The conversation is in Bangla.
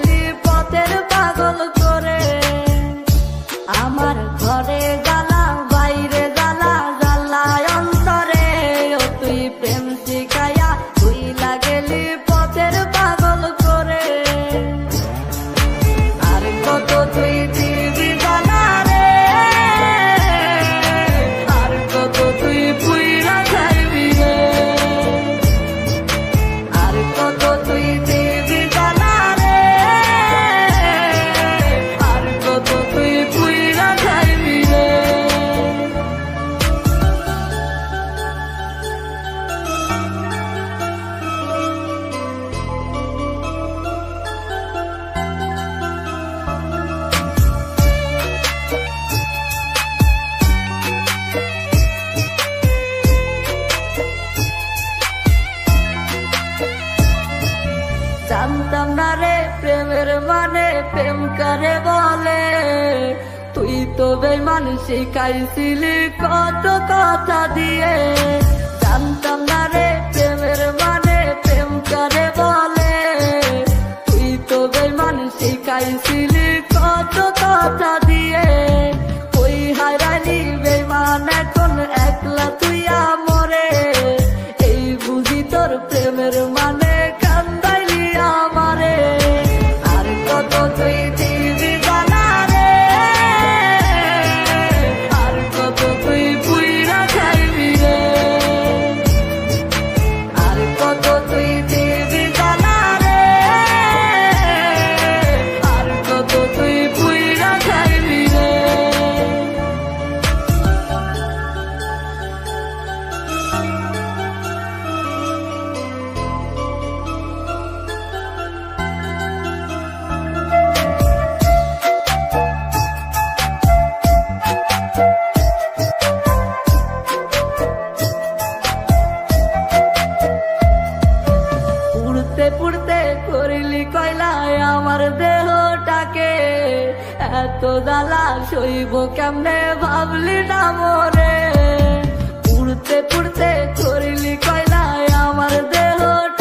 গেলি পথের পাগল করে। আমার ঘরে জ্বালা বাইরে জ্বালা জ্বালায় অন্তরে, ও তুই প্রেম শিখাইয়া তুই লাগেলি পথের পাগল করে। আর কত তুই দিবি জ্বালা রে, আর কত তুই পুইরা খাইবি রে, আর কত তুই দিবি জ্বালা রে, আর কত তুই পুইরা খাইবি রে। জানতাম না রে প্রেমের মানে প্রেম করে বলে, তুই তো বেঈমান শিখাইছিলি কত কথা দিয়ে। জানতাম না রে প্রেমের মানে প্রেম করে বলে, তুই তো বেঈমান শিখাইছিলি কত কথা দিয়ে। ওই হারালি বেঈমান এখন একলা তুই আমরে, এই বুঝি তোর প্রেমের মানে কান্দাইলি আমারে। আর কত তুই দিবি জ্বালা রে, আর কত তুই পুইরা খাইবি রে, আর কত তুই দিবি জ্বালা রে, আর কত তুই পুইরা খাইবি রে। পুড়তে পুড়তে করিলি কয়লায় আমার দেহটাকে, এত জ্বালা সইব কেমনে ভাবলি না মোরে। পুড়তে পুড়তে করিলি কয়লায় আমার দেহটাকে,